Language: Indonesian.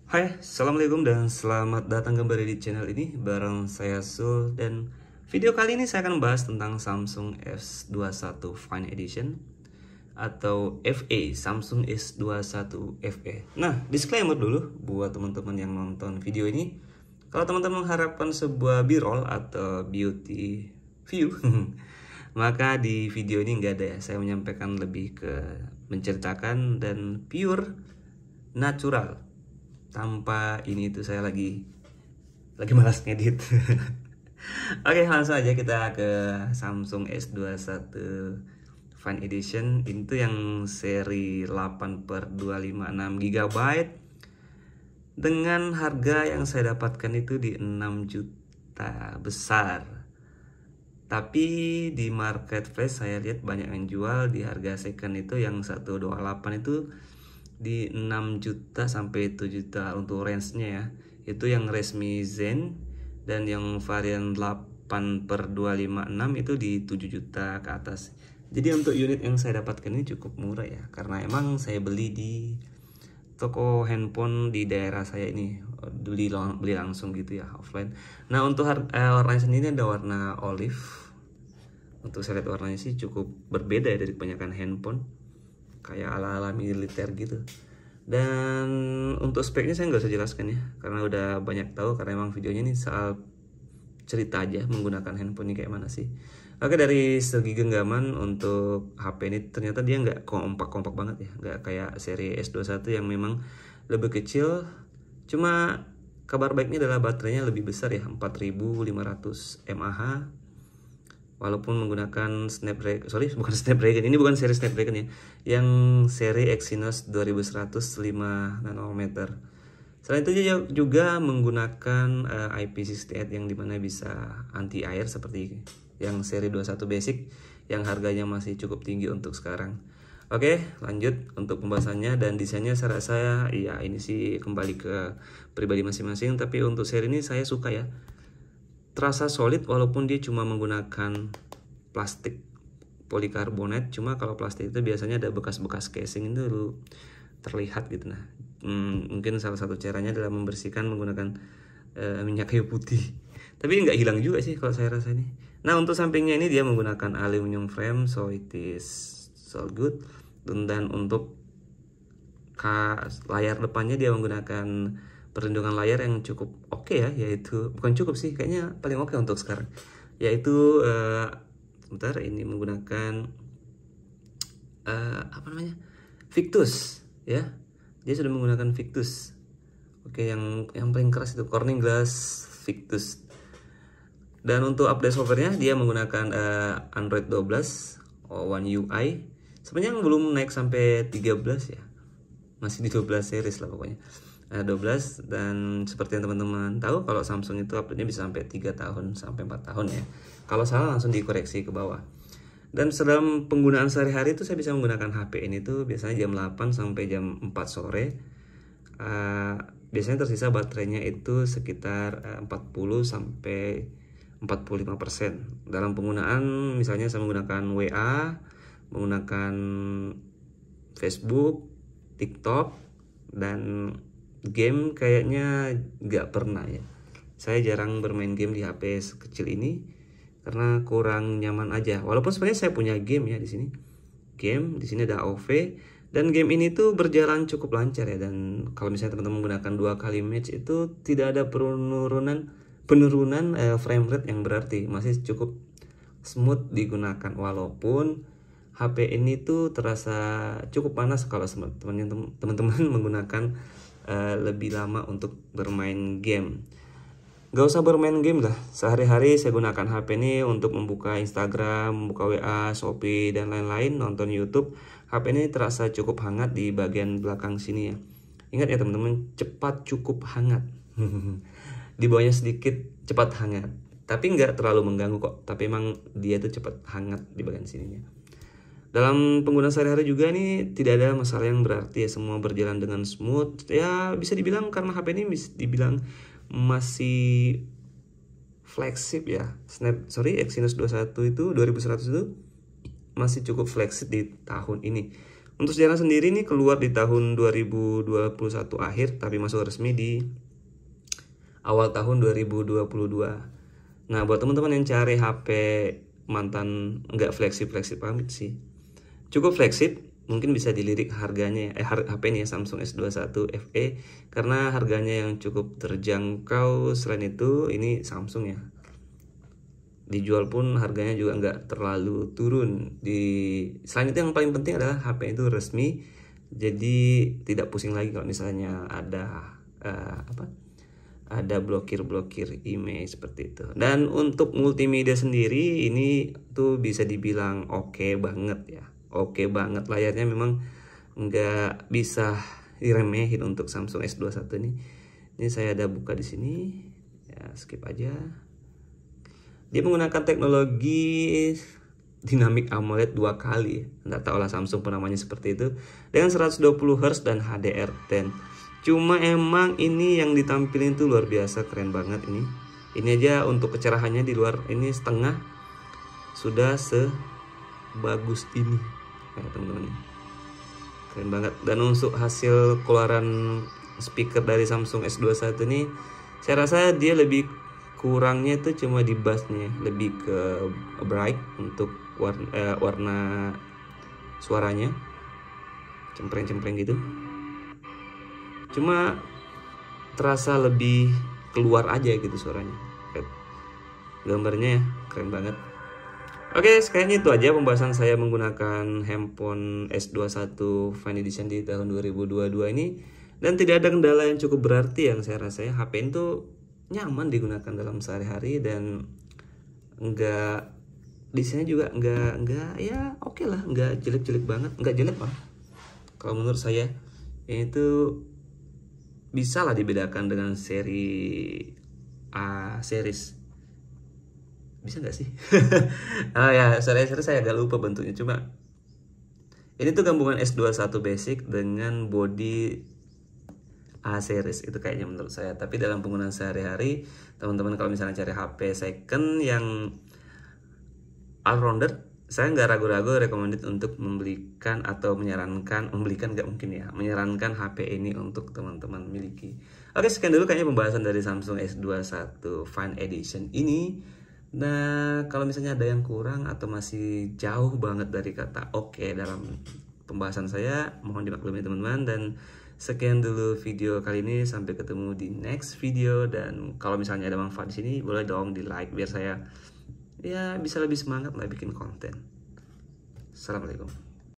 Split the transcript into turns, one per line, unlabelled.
Hai, Assalamualaikum dan selamat datang kembali di channel ini bareng saya Sul. Dan video kali ini saya akan membahas tentang Samsung S21 Fine Edition atau FE, Samsung S21 FE. Nah, disclaimer dulu buat teman-teman yang nonton video ini. Kalau teman-teman mengharapkan sebuah b-roll atau beauty view maka di video ini nggak ada ya. Saya menyampaikan lebih ke menceritakan dan pure natural. Tanpa ini tuh saya lagi malas ngedit. Oke, langsung aja kita ke Samsung S21 Fine Edition. Itu yang seri 8/256 GB dengan harga yang saya dapatkan itu di 6 juta besar. Tapi di marketplace saya lihat banyak yang jual di harga second itu yang 128 itu di 6 juta sampai 7 juta untuk range-nya ya. Itu yang Redmi Zen, dan yang varian 8/256 itu di 7 juta ke atas. Jadi untuk unit yang saya dapatkan ini cukup murah ya, karena emang saya beli di toko handphone di daerah saya ini, beli langsung gitu ya, offline. Nah, untuk warnanya sendiri ada warna olive. Untuk saya lihat warnanya sih cukup berbeda ya dari kebanyakan handphone, kayak ala-ala militer gitu. Dan untuk speknya saya nggak usah jelaskan ya, karena udah banyak tahu, karena emang videonya ini soal cerita aja menggunakan handphone ini kayak mana sih. Oke, dari segi genggaman untuk HP ini ternyata dia nggak kompak-kompak banget ya, nggak kayak seri S21 yang memang lebih kecil. Cuma kabar baiknya adalah baterainya lebih besar ya, 4500 mAh. Walaupun menggunakan Snapdragon, ini bukan seri Snapdragon ya, yang seri Exynos 2100 5 nanometer. Selain itu dia juga menggunakan IP68 yang dimana bisa anti air seperti yang seri 21 basic yang harganya masih cukup tinggi untuk sekarang. Oke, lanjut untuk pembahasannya. Dan desainnya saya rasa ya ini sih kembali ke pribadi masing-masing, tapi untuk seri ini saya suka ya, terasa solid walaupun dia cuma menggunakan plastik polikarbonat. Cuma kalau plastik itu biasanya ada bekas-bekas casing itu terlihat gitu. Nah, mungkin salah satu caranya adalah membersihkan menggunakan minyak kayu putih. Tapi nggak hilang juga sih kalau saya rasa ini. Nah, untuk sampingnya ini dia menggunakan aluminium frame, so it is so good. Dan untuk layar depannya dia menggunakan perlindungan layar yang cukup oke ya, yaitu bukan cukup sih, kayaknya paling oke untuk sekarang, yaitu ini menggunakan apa namanya, Victus ya. Dia sudah menggunakan Victus. Oke, yang paling keras itu Corning Glass Victus. Dan untuk update softwarenya dia menggunakan Android 12 One UI. Sebenarnya belum naik sampai 13 ya, masih di 12 series lah pokoknya. 12. Dan seperti yang teman-teman tahu, kalau Samsung itu update-nya bisa sampai 3 tahun sampai 4 tahun ya. Kalau salah langsung dikoreksi ke bawah. Dan dalam penggunaan sehari-hari itu saya bisa menggunakan HP ini tuh biasanya jam 8 sampai jam 4 sore. Biasanya tersisa baterainya itu sekitar 40 sampai 45%. Dalam penggunaan misalnya saya menggunakan WA, menggunakan Facebook, TikTok, dan game kayaknya nggak pernah ya. Saya jarang bermain game di HP sekecil ini karena kurang nyaman aja. Walaupun sebenarnya saya punya game ya di sini. Game di sini ada AOV, dan game ini tuh berjalan cukup lancar ya. Dan kalau misalnya teman-teman menggunakan 2 kali match itu tidak ada penurunan frame rate yang berarti, masih cukup smooth digunakan. Walaupun HP ini tuh terasa cukup panas kalau teman-teman menggunakan lebih lama untuk bermain game. Gak usah bermain game lah, sehari-hari saya gunakan HP ini untuk membuka Instagram, membuka WA, Shopee, dan lain-lain, nonton YouTube. HP ini terasa cukup hangat di bagian belakang sini ya. Ingat ya teman-teman, cepat cukup hangat. Di bawahnya sedikit cepat hangat, tapi nggak terlalu mengganggu kok. Tapi emang dia tuh cepat hangat di bagian sininya. Dalam penggunaan sehari-hari juga nih tidak ada masalah yang berarti ya, semua berjalan dengan smooth. Ya bisa dibilang karena HP ini bisa dibilang masih flagship ya. Exynos 21 itu 2100 itu masih cukup flagship di tahun ini. Untuk sejarah sendiri nih keluar di tahun 2021 akhir, tapi masuk resmi di awal tahun 2022. Nah, buat teman-teman yang cari HP mantan nggak flagship banget sih, cukup flagship, mungkin bisa dilirik harganya HP ini ya, Samsung S21 FE, karena harganya yang cukup terjangkau. Selain itu ini Samsung ya, dijual pun harganya juga nggak terlalu turun. Selain itu yang paling penting adalah HP itu resmi, jadi tidak pusing lagi kalau misalnya ada blokir image seperti itu. Dan untuk multimedia sendiri ini tuh bisa dibilang oke banget ya, oke banget. Layarnya memang nggak bisa diremehin untuk Samsung S21 ini. Ini saya ada buka di sini ya, skip aja. Dia menggunakan teknologi Dynamic AMOLED 2 kali, nggak tahu lah Samsung penamanya seperti itu, dengan 120 Hz dan HDR10. Cuma emang ini yang ditampilin tuh luar biasa, keren banget ini. Ini aja untuk kecerahannya di luar ini setengah sudah sebagus ini ya teman-teman, keren banget. Dan untuk hasil keluaran speaker dari Samsung S21 ini, saya rasa dia lebih kurangnya itu cuma di bassnya, lebih ke bright untuk warna suaranya, cempreng-cempreng gitu. Cuma terasa lebih keluar aja gitu suaranya. Gambarnya ya keren banget. Oke, kayaknya itu aja pembahasan saya menggunakan handphone S21 Fine Edition di tahun 2022 ini. Dan tidak ada kendala yang cukup berarti yang saya rasa ya. HP itu nyaman digunakan dalam sehari-hari, dan desainnya juga enggak ya oke lah, enggak jelek-jelek banget, enggak jelek lah. Kalau menurut saya itu bisa lah dibedakan dengan seri A series. Bisa nggak sih? Ya, seri saya agak lupa bentuknya. Cuma ini tuh gabungan S21 basic dengan body A series itu kayaknya menurut saya. Tapi dalam penggunaan sehari-hari, teman-teman kalau misalnya cari HP second yang all-rounder, saya nggak ragu-ragu recommended untuk membelikan atau menyarankan, nggak mungkin ya, menyarankan HP ini untuk teman-teman miliki. Oke, sekian dulu kayaknya pembahasan dari Samsung S21 Fine Edition ini. Nah, kalau misalnya ada yang kurang atau masih jauh banget dari kata oke dalam pembahasan saya, mohon dimaklumi teman-teman. Dan sekian dulu video kali ini, sampai ketemu di next video. Dan kalau misalnya ada manfaat di sini, boleh dong di like biar saya ya bisa lebih semangat lah bikin konten. Assalamualaikum.